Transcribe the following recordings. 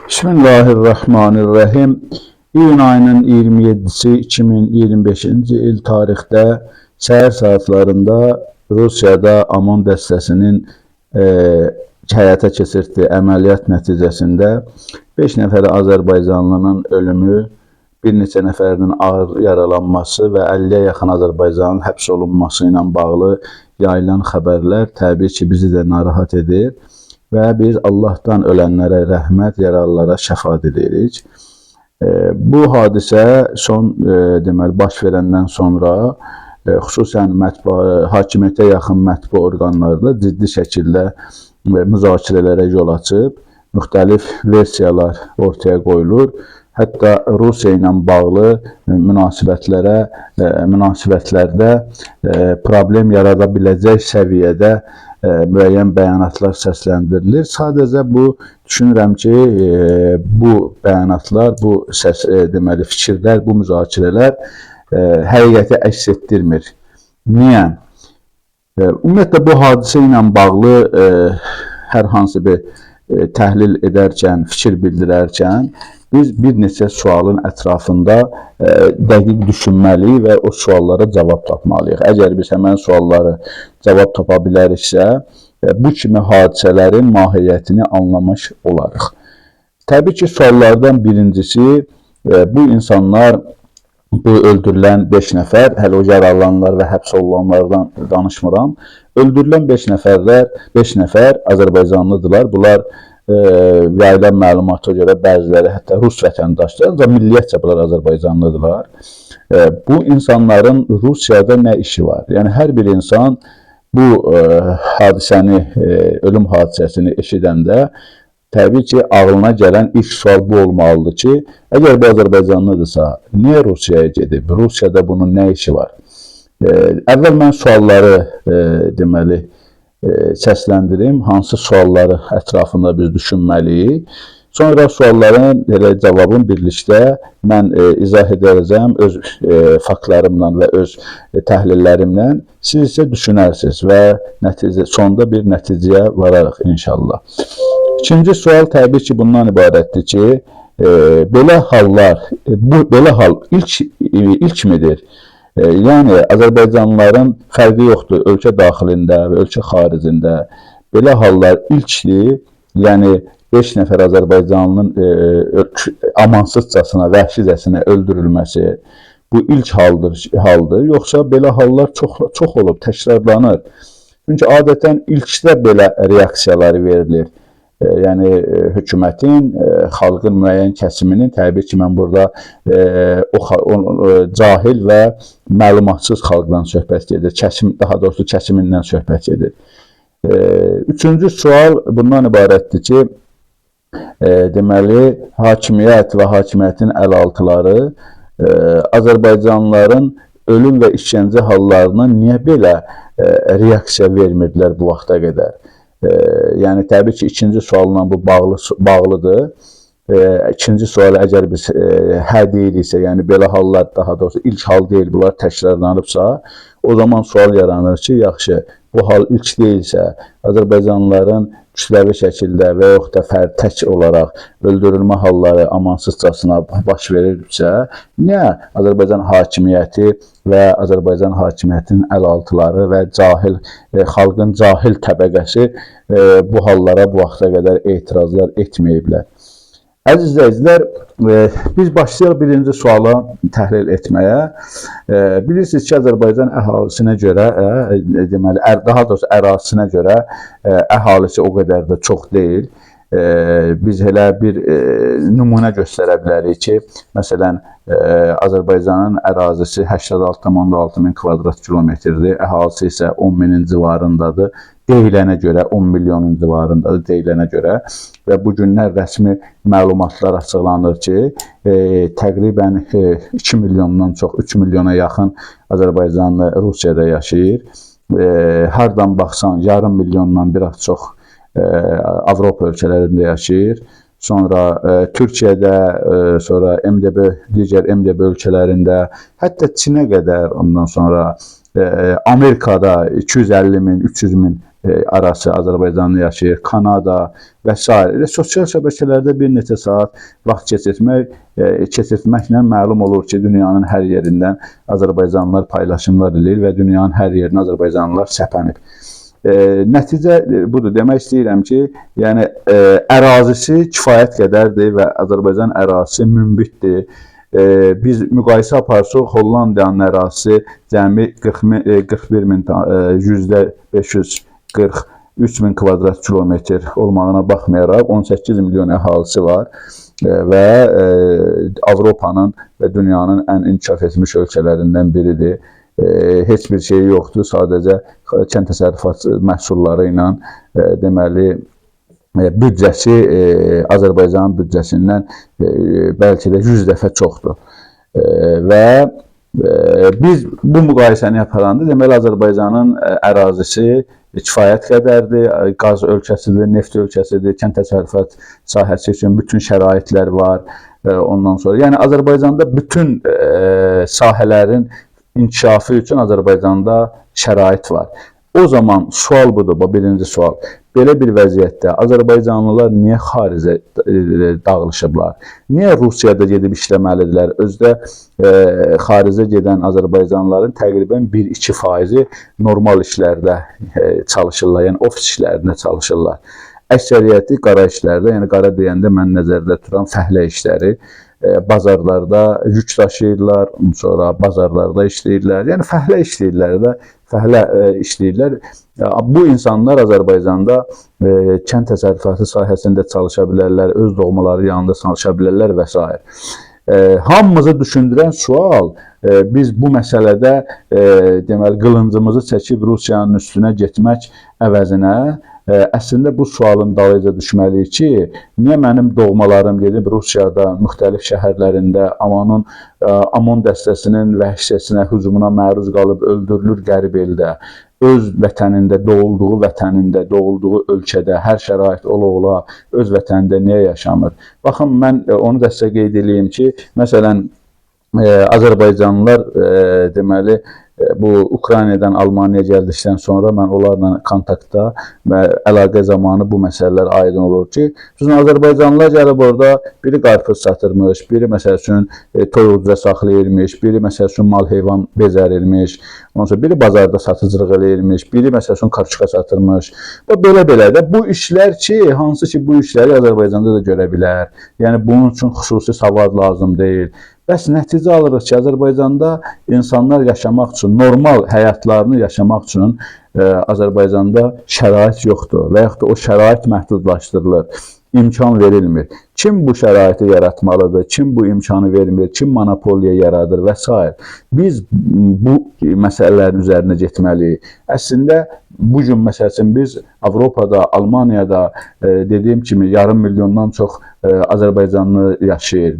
Bismillahirrahmanirrahim. İyun ayının 27'si 2025-ci il tarixdə səhər saatlarında Rusiyada Amon dəstəsinin həyata keçirdiyi əməliyyat nəticəsində 5 nəfər Azərbaycanlının ölümü, bir neçə nəfərinin ağır yaralanması və 50-yə yaxın Azərbaycanın həbs olunması ilə bağlı yayılan xəbərlər təbii ki, bizi də narahat edir. Və biz Allahdan ölənlərə rəhmət, yaralılara şəfa diləyirik. Bu hadisə deməli baş verəndən sonra xüsusən hakimiyyətə yaxın mətbu orqanlarla ciddi şəkildə müzakirələrə yol açıb, müxtəlif versiyalar ortaya qoyulur. Hətta Rusiya ilə bağlı münasibətlərdə problem yarada biləcək səviyyədə müəyyən bəyanatlar səsləndirilir. Sadəcə bu düşünürəm ki, bu bəyanatlar, bu deməli fikirlər, bu müzakirələr həqiqəti əks etdirmir. Niyə? Ümumiyyətlə bu hadisə ilə bağlı hər hansı bir təhlil edərkən, fikir bildirərkən biz bir neçə sualın ətrafında dəqiq düşünməli və o suallara cavab tapmalıyıq. Əgər biz həmən sualları cavab tapa biləriksə, bu kimi hadisələrin mahiyyətini anlamış olarıq. Təbii ki, suallardan birincisi, bu insanlar, bu öldürülən 5 nəfər, hələ o yaralananlar və həbs olunanlardan danışmıram. Öldürülən 5 nəfər Azərbaycanlıdırlar. Bunlar yayılan məlumata görə bəziləri hətta Rus vətəndaşları, ancaq milliyyətcə bunlar Azərbaycanlıdırlar. Bu insanların Rusiyada nə işi var? Yəni hər bir insan bu hadisəni, ölüm hadisəsini eşidəndə təbii ki, ağlına gələn ilk sual bu olmalıdır ki, əgər bu Azərbaycanlıdırsa, niyə Rusiyaya gedib? Rusiyada bunun nə işi var? Əvvəl mən sualları deməli səsləndirim, hansı sualları ətrafında biz düşünməliyik. Sonra sualların cavabın birlikdə mən izah edəcəm öz faktlarımla və öz təhlillərimlə. Siz isə düşünərsiniz və sonda bir nəticəyə vararıq inşallah. İkinci sual təbii ki, bundan ibarətdir ki, belə hal ilk midir? Yəni, Azərbaycanlıların fərqi yoxdur, ölkə daxilində və ölkə xaricində belə hallar ilkdir. Yəni, 5 nəfər Azərbaycanlının amansızcasına, vəhşicəsinə öldürülməsi bu ilk haldır. Yoxsa belə hallar çox olub, təkrarlanır. Çünki adətən ilkdə belə reaksiyaları verilir. Yəni, hökumətin, xalqın müəyyən kəsiminin, təbii ki, mən burada cahil və məlumatsız xalqdan söhbət gedir, daha doğrusu kəsimindən söhbət gedir. Üçüncü sual bundan ibarətdir ki, deməli, hakimiyyət və hakimiyyətin əlaltıları Azərbaycanlıların ölüm və işgəncə hallarına niyə belə reaksiya vermirdilər bu vaxta qədər? Yəni, təbii ki, ikinci sualla bu bağlıdır. İkinci sual əgər biz hə deyiriksə, yəni belə hallar, daha doğrusu ilk hal deyil, bunlar təkrarlanıbsa, o zaman sual yaranır ki, yaxşı, bu hal ilk deyilsə, Azərbaycanlıların kütləvi şəkildə və yaxud da tək olaraq öldürülmə halları amansızcasına baş verirsə, niyə Azərbaycan hakimiyyəti və Azərbaycan hakimiyyətinin əlaltıları və xalqın cahil təbəqəsi bu hallara bu vaxta qədər etirazlar etməyiblər? Əziz izləyicilər, biz başlayaq birinci suala təhlil etməyə. Bilirsiniz ki, Azərbaycan əhalisinə görə, deməli, daha doğrusu ərazisinə görə əhalisi o qədər də çox deyil. Biz elə bir nümunə göstərə bilərik ki, məsələn, Azərbaycanın ərazisi 86,6 min kvadrat kilometrdir, əhalisi isə 10 minin civarındadır. Deyilənə görə, 10 milyonun civarındadır deyilənə görə və bu günlər rəsmi məlumatlar açıqlanır ki, təqribən 2 milyondan çox, 3 milyona yaxın Azərbaycanlı Rusiyada yaşayır. Hardan baxsan, yarım milyondan biraz çox Avropa ölkələrində yaşayır. Sonra Türkiyədə, sonra digər MDB ölkələrində, hətta Çinə qədər, ondan sonra Amerikada 250 min, 300 min arası Azərbaycanlı yaşayır, Kanada və s. Sosial şəbəkələrdə bir neçə saat vaxt keçirtməklə məlum olur ki, dünyanın hər yerindən Azərbaycanlılar paylaşımlar edir və dünyanın hər yerinə Azərbaycanlılar səpənib. Nəticə budur. Demək istəyirəm ki, yəni ərazisi kifayət qədərdir və Azərbaycan ərazisi münbitdir. Biz müqayisə aparsaq, Hollandiyanın ərazisi cəmi 41.543.000 kvadrat kilometr olmağına baxmayaraq 18 milyon əhalisi var və Avropanın və dünyanın ən inkişaf etmiş ölkələrindən biridir. Heç bir şey yoxdur, sadəcə kənd təsərrüfat məhsulları ilə deməli büdcəsi Azərbaycanın büdcəsindən bəlkə də 100 dəfə çoxdur. Və biz bu müqayisəni yaparanda deməli Azərbaycanın ərazisi kifayət qədərdir, qaz ölkəsidir, neft ölkəsidir, kənd təsərrüfat sahəsi üçün bütün şəraitlər var. Ondan sonra, yəni Azərbaycanda bütün sahələrin inkişafı üçün Azərbaycanda şərait var. O zaman sual budur, birinci sual. Belə bir vəziyyətdə Azərbaycanlılar niyə xaricə dağılışıblar? Niyə Rusiyada gedib işləməlidirlər? Özdə xaricə gedən Azərbaycanlıların təqribən 1-2% normal işlərdə çalışırlar, yəni ofis işlərində çalışırlar. Əksəriyyəti qara işlərdə, yəni qara deyəndə mən nəzərdə tuturam fəhlə işləri, bazarlarda yük daşıyırlar, sonra bazarlarda işləyirlər, yəni fəhlə işləyirlər də, fəhlə işləyirlər. Bu insanlar Azərbaycanda kənd təsərrüfatı sahəsində çalışa bilərlər, öz doğmaları yanında çalışa bilərlər və s. Hamımızı düşündürən sual, biz bu məsələdə deməli qılıncımızı çəkib Rusiyanın üstünə getmək əvəzinə əslində bu sualın dalıyca düşməliyik ki, niyə mənim doğmalarım gedib Rusiyada, müxtəlif şəhərlərində Amon dəstəsinin vəhşicəsinə, hücumuna məruz qalıb öldürülür qərib eldə, öz vətənində, doğulduğu ölkədə, hər şərait ola öz vətənində niyə yaşamır? Baxın, mən onu da sizə qeyd edeyim ki, məsələn, Azərbaycanlılar deməli, bu Ukraynadan Almaniya gəldikdən sonra mən onlarla kontaktda və əlaqə zamanı bu məsələlər aydın olur ki, Azərbaycanlılar gəlib orada biri qarpız satırmış, biri məsəl üçün toyuqca saxlayırmış, biri məsəl üçün mal-heyvan bezərirmiş, ondan sonra biri bazarda satıcılıq eləyirmiş, biri məsəl üçün karçuka satırmış. Belə-belə də bu işlər ki, hansı ki bu işləri Azərbaycanda da görə bilər. Yəni bunun üçün xüsusi savad lazım deyil. Bəs nəticə alırıq ki, Azərbaycanda insanlar yaşamaq üçün, normal həyatlarını yaşamaq üçün Azərbaycanda şərait yoxdur və yaxud da o şərait məhdudlaşdırılır, imkan verilmir. Kim bu şəraiti yaratmalıdır, kim bu imkanı vermir, kim monopoliya yaradır və s. Biz bu məsələlərin üzərinə getməliyik. Əslində, bugün məsəl üçün biz Avropada, Almaniyada dediyim kimi yarım milyondan çox Azərbaycanlı yaşayır.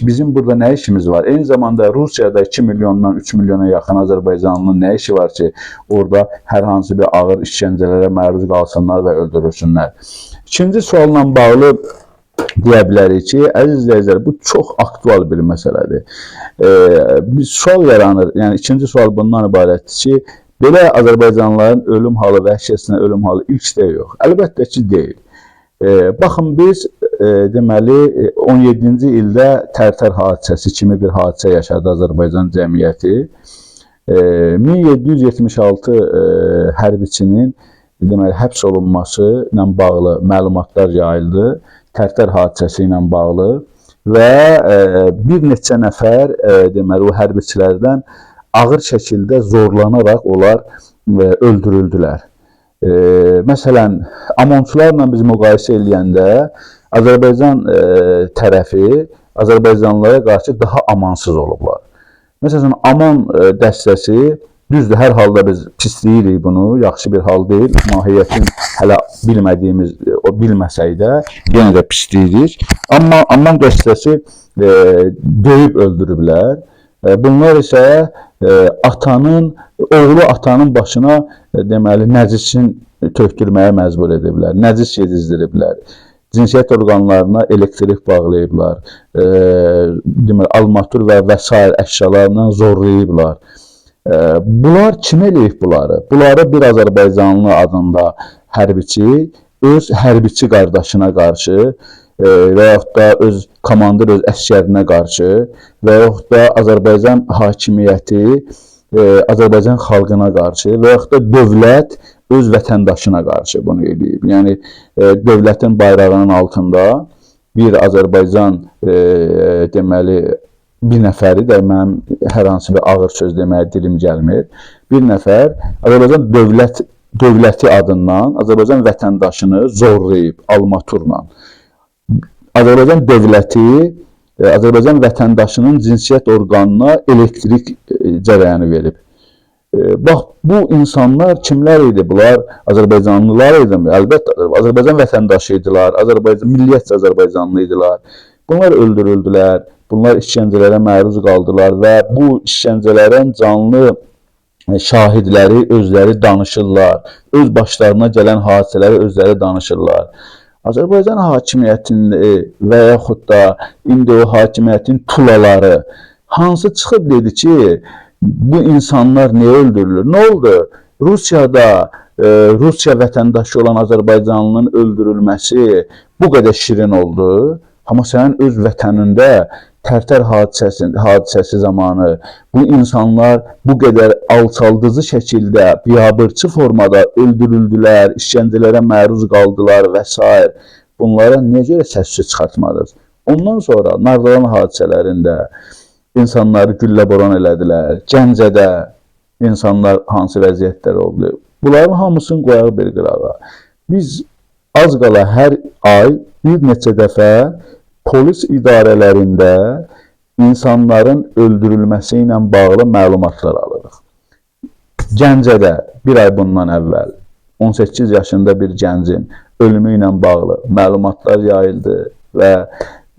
Bizim burada nə işimiz var? Eyni zamanda Rusiyada 2 milyondan 3 milyona yaxın Azərbaycanlının nə işi var ki, orada hər hansı bir ağır işgəncələrə məruz qalsınlar və öldürülsünlər. İkinci sualla bağlı deyə bilərik ki, əziz izləyicilər, bu çox aktual bir məsələdir. Bir sual yaranır, yəni ikinci sual bundan ibarətdir ki, belə Azərbaycanlıların ölüm halı, vəhşicəsinə ölüm halı ilkdə yox. Əlbəttə ki, deyil. Baxın, biz deməli 17-ci ildə Tərtər hadisəsi kimi bir hadisə yaşadı Azərbaycan cəmiyyəti. 1776 hərbiçinin deməli həbs olunması ilə bağlı məlumatlar yayıldı. Tərtər hadisəsi ilə bağlı və bir neçə nəfər deməli o hərbiçilərdən ağır şəkildə zorlanaraq onlar öldürüldülər. Məsələn, Amonçularla biz müqayisə eləyəndə Azərbaycan tərəfi Azərbaycanlılara qarşı daha amansız olublar. Məsələn, Amon dəstəsi, düzdür, hər halda biz pisləyirik bunu, yaxşı bir hal deyil, mahiyyətini hələ bilmədiyimiz, o bilməsək də yenə də pisləyirik. Amma Amon dəstəsi döyüb öldürüblər. Bunlar isə oğlu atanın başına deməli nəcisin tökdürməyə məcbur ediblər, nəcis yedizdiriblər, cinsiyyət orqanlarına elektrik bağlayıblar, deməli armatur və s. əşyalarla zorlayıblar. Bunlar kim eləyib bunları? Bunları bir Azərbaycanlı adında hərbiçi öz hərbiçi qardaşına qarşı və yaxud da öz komandir öz əsgərinə qarşı və yaxud da Azərbaycan hakimiyyəti Azərbaycan xalqına qarşı və yaxud da dövlət öz vətəndaşına qarşı bunu eləyib. Yəni dövlətin bayrağının altında bir Azərbaycan deməli bir nəfəri də mənim hər hansı bir ağır söz deməyə dilim gəlmir. Bir nəfər Azərbaycan dövləti adından Azərbaycan vətəndaşını zorlayıb almaturla. Azərbaycan dövləti Azərbaycan vətəndaşının cinsiyyət orqanına elektrik cərəyanı verib. Bax, bu insanlar kimlər idi? Bunlar Azərbaycanlılar idi mi? Əlbəttə, Azərbaycan vətəndaşı idilər, milliyyətcə Azərbaycanlı idilər. Bunlar öldürüldülər, bunlar işgəncələrə məruz qaldılar və bu işgəncələrin canlı şahidləri özləri danışırlar. Öz başlarına gələn hadisələri özləri danışırlar. Azərbaycan hakimiyyətini və yaxud da indi o hakimiyyətin tulaları hansı çıxıb dedi ki, bu insanlar niyə öldürülür? Nə oldu? Rusiyada Rusiya vətəndaşı olan Azərbaycanlının öldürülməsi bu qədər şirin oldu. Amma sənin öz vətənində Tərtər hadisəsi zamanı bu insanlar bu qədər alçaldıcı şəkildə, biabırçı formada öldürüldülər, işgəncələrə məruz qaldılar və s. Bunlara necə səs çıxartmadınız? Ondan sonra Nardalan hadisələrində insanları güllə boran elədilər. Gəncədə insanlar hansı vəziyyətlər oldu? Bunların hamısını qoyaq bir qırağa. Biz az qala hər ay bir neçə dəfə polis idarələrində insanların öldürülməsi ilə bağlı məlumatlar alırıq. Gəncədə bir ay bundan əvvəl 18 yaşında bir gəncin ölümü ilə bağlı məlumatlar yayıldı və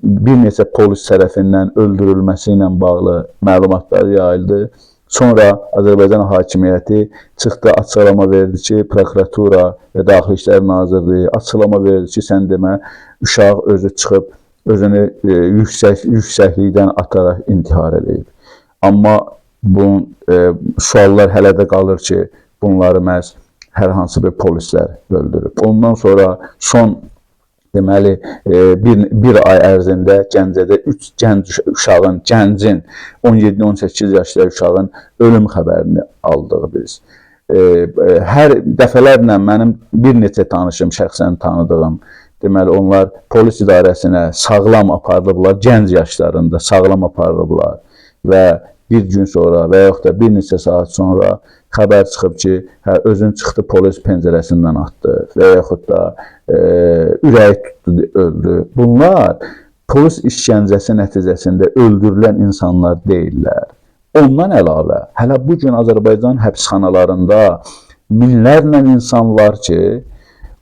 bir neçə polis tərəfindən öldürülməsi ilə bağlı məlumatlar yayıldı. Sonra Azərbaycan hakimiyyəti çıxdı, açıqlama verdi ki, prokuratura və Daxili İşlər Nazirliyi açıqlama verdi ki, sən demə, uşaq özü çıxıb, özünü yüksəklikdən ataraq intihar edib. Amma bu suallar hələ də qalır ki, bunları məhz hər hansı bir polislər öldürüb. Ondan sonra son deməli bir ay ərzində Gəncədə 3 gənc uşağın, gəncin 17-18 yaşlı uşağın ölüm xəbərini aldıq biz. Hər dəfələrlə mənim bir neçə tanışım, şəxsən tanıdığım, deməli onlar polis idarəsinə sağlam aparılıblar, gənc yaşlarında sağlam aparılıblar və bir gün sonra və yaxud da bir neçə saat sonra xəbər çıxıb ki, özün çıxdı polis pəncərəsindən atdı və yaxud da ürəyi tutdu, öldü. Bunlar polis işgəncəsi nəticəsində öldürülən insanlar deyirlər. Ondan əlavə, hələ bu gün Azərbaycan həbsxanalarında minlərlə insan var ki,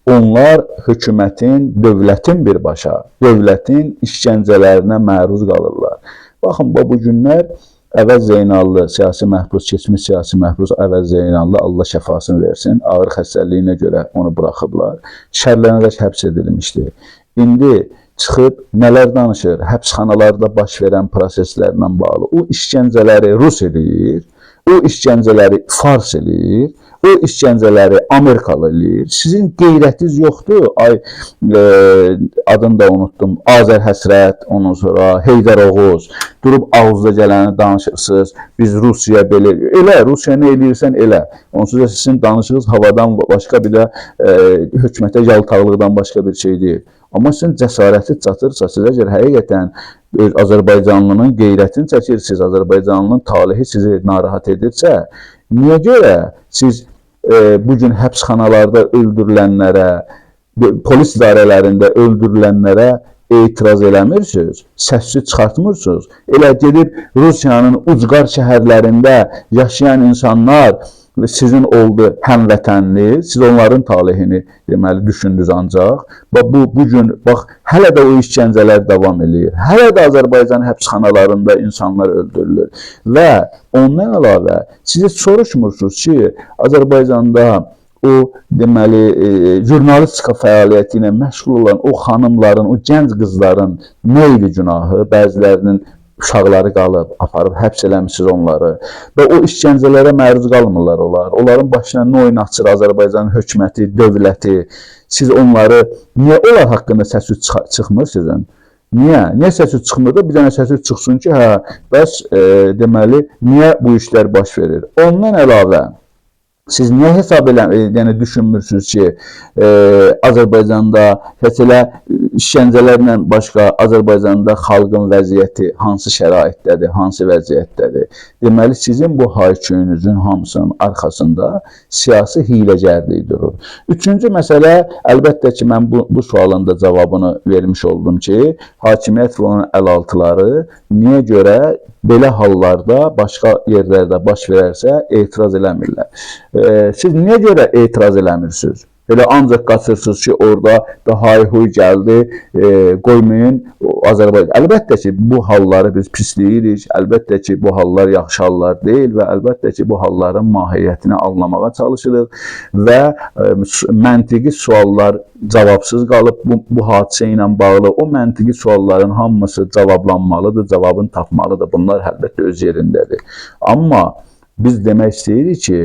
onlar hökumətin, dövlətin birbaşa, dövlətin işgəncələrinə məruz qalırlar. Baxın, bu günlər Əvəz Zeynallı, siyasi məhbus, keçmiş siyasi məhbus Əvəz Zeynallı, Allah şəfasını versin, ağır xəstəliyinə görə onu buraxıblar. Şərlənərək həbs edilmişdi. İndi çıxıb nələr danışır? Həbsxanalarda baş verən proseslərlə bağlı. O işgəncələri Rus eləyir, o işgəncələri Fars eləyir, o işgəncələri Amerikalı eləyir. Sizin qeyrətiniz yoxdur. Ay, adını da unuttum. Azər Həsrət, ondan sonra Heydər Oğuz. Durub ağızda gələni danışırsınız. Biz Rusiya belə, elə, Rusiya nə eləyirsən elə. Onsuz da sizin danışığınız havadan başqa bir də hökumətə yaltaqlıqdan başqa bir şey deyil. Amma sizin cəsarəti çatırsa, siz əgər həqiqətən Azərbaycanlının qeyrətini çəkirsiniz, Azərbaycanlının talihi sizi narahat edirsə, niyə görə siz bugün həbsxanalarda öldürülənlərə, polis idarələrində öldürülənlərə etiraz eləmirsiniz, səsli çıxartmırsınız? Elə gedib Rusiyanın ucqar şəhərlərində yaşayan insanlar sizin oldu həmvətənli, siz onların talihini deməli düşündünüz ancaq. Bugün, bax, hələ də o işgəncələr davam edir. Hələ də Azərbaycan həbsxanalarında insanlar öldürülür. Və ondan əlavə, siz heç soruşmursunuz ki, Azərbaycanda o deməli jurnalistika fəaliyyəti ilə məşğul olan o xanımların, o gənc qızların nə idi günahı? Bəzilərinin uşaqları qalıb, aparıb həbs eləmişsiniz onları və o işgəncələrə məruz qalmırlar onlar. Onların başına nə oyun açır Azərbaycan hökuməti, dövləti. Siz onları, niyə onlar haqqında səs çıxmır sizin? Niyə? Niyə səsi çıxmır da bir dənə səsi çıxsın ki, hə, bəs deməli, niyə bu işlər baş verir? Ondan əlavə, siz niyə hesab yəni düşünmürsünüz ki, Azərbaycanda heç elə işgəncələrlə başqa Azərbaycanda xalqın vəziyyəti hansı şəraitdədir, hansı vəziyyətdədir? Deməli, sizin bu hayküyünüzün hamısının arxasında siyasi hiyləgərlik durur. Üçüncü məsələ, əlbəttə ki, mən bu sualın da cavabını vermiş oldum ki, hakimiyyət və onun əlaltıları niyə görə belə hallarda başqa yerlərdə baş verərsə etiraz eləmirlər. Siz niyə görə etiraz eləmirsiniz? Elə ancaq qaçırsınız ki, orada da hay-huy gəldi, qoymayın Azərbaycan. Əlbəttə ki, bu halları biz pisləyirik, əlbəttə ki, bu hallar yaxşı hallar deyil və əlbəttə ki, bu halların mahiyyətini anlamağa çalışırıq və məntiqi suallar cavabsız qalıb bu hadisə ilə bağlı. O məntiqi sualların hamısı cavablanmalıdır, cavabını tapmalıdır. Bunlar əlbəttə öz yerindədir. Amma biz demək istəyirik ki,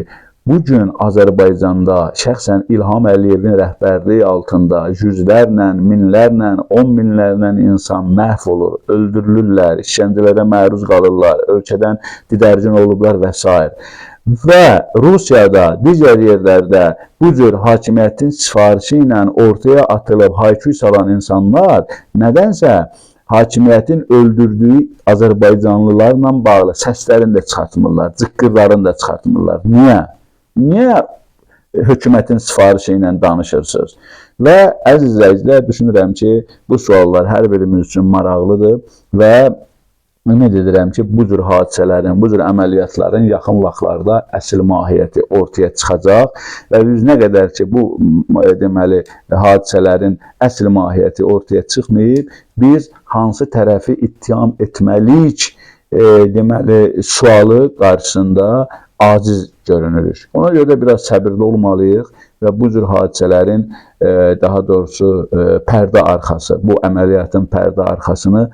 bugün Azərbaycanda şəxsən İlham Əliyevin rəhbərliyi altında yüzlərlə, minlərlə, 10 minlərlə insan məhv olur, öldürülürlər, işgəncələrə məruz qalırlar, ölkədən didərgin olublar və s. Və Rusiyada, digər yerlərdə bu cür hakimiyyətin sifarişi ilə ortaya atılıb hayküy salan insanlar nədənsə hakimiyyətin öldürdüyü Azərbaycanlılarla bağlı səslərini də çıxartmırlar, cıqqırlarını da çıxartmırlar. Niyə? Niyə hökumətin sifarişi ilə danışırsınız? Və əziz izləyicilər, düşünürəm ki, bu suallar hər birimiz üçün maraqlıdır və ümid edirəm ki, bu cür hadisələrin, bu cür əməliyyatların yaxın vaxtlarda əsl mahiyyəti ortaya çıxacaq və biz nə qədər ki, bu deməli hadisələrin əsl mahiyyəti ortaya çıxmayıb, biz hansı tərəfi ittiham etməliyik deməli sualı qarşısında aciz görünürük. Ona görə də biraz səbirli olmalıyıq və bu cür hadisələrin daha doğrusu pərdə arxası, bu əməliyyatın pərdə arxasını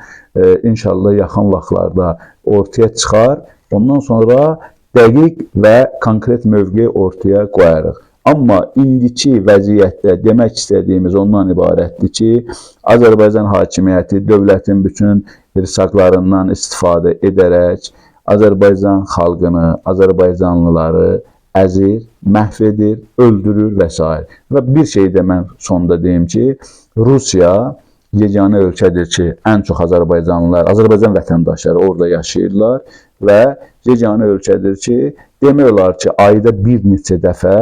inşallah yaxın vaxtlarda ortaya çıxar. Ondan sonra dəqiq və konkret mövqe ortaya qoyarıq. Amma indiki vəziyyətdə demək istədiyimiz ondan ibarətdir ki, Azərbaycan hakimiyyəti dövlətin bütün irsaqlarından istifadə edərək Azərbaycan xalqını, Azərbaycanlıları əzir, məhv edir, öldürür və s. Və bir şey də mən sonda deyim ki, Rusiya yeganə ölkədir ki, ən çox Azərbaycanlılar, Azərbaycan vətəndaşları orada yaşayırlar və yeganə ölkədir ki, demək olar ki, ayda bir neçə dəfə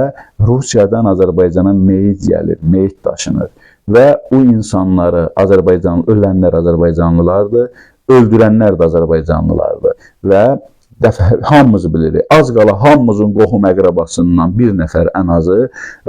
Rusiyadan Azərbaycana meyit gəlir, meyit daşınır və o insanları, ölənlər Azərbaycanlılardır, öldürənlər də Azərbaycanlılardır və hamımız bilirik, az qala hamımızın qohum əqrabasından bir nəfər ən azı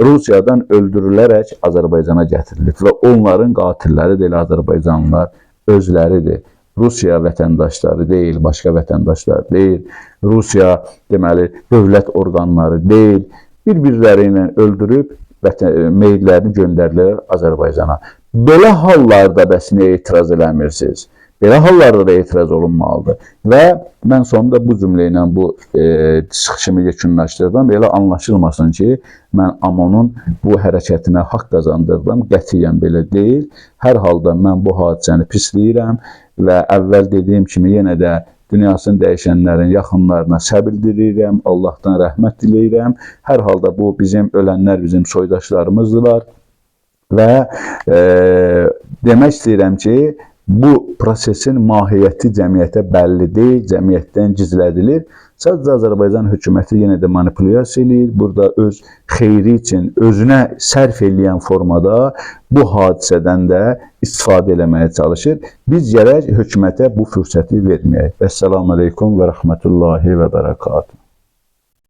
Rusiyadan öldürülərək Azərbaycana gətirilib və onların qatilləri də elə Azərbaycanlılar özləridir. Rusiya vətəndaşları deyil, başqa vətəndaşlar deyil, Rusiya deməli dövlət orqanları deyil, bir-birləri ilə öldürüb meyillərini göndərirlər Azərbaycana. Belə hallarda bəs niyə etiraz eləmirsiniz? Belə hallarda da etiraz olunmalıdır. Və mən sonunda bu cümlə ilə bu çıxışımı yekunlaşdırdım. Belə anlaşılmasın ki, mən AMON-un bu hərəkətinə haqq qazandırdım. Qətiyyən belə deyil. Hər halda mən bu hadisəni pisləyirəm və əvvəl dediyim kimi yenə də dünyasını dəyişənlərin yaxınlarına səbir diləyirəm, Allahdan rəhmət diləyirəm. Hər halda bu bizim ölənlər bizim soydaşlarımızdılar və demək istəyirəm ki, bu prosesin mahiyyəti cəmiyyətə bəlli deyil, cəmiyyətdən gizlədilir. Sadəcə Azərbaycan hökuməti yenə də manipulyasiya edir. Burada öz xeyri üçün özünə sərf eləyən formada bu hadisədən də istifadə eləməyə çalışır. Biz gərək hökumətə bu fürsəti verməyək. Əssalamu aleykum və rəhmətullahi və bərəkatuhu.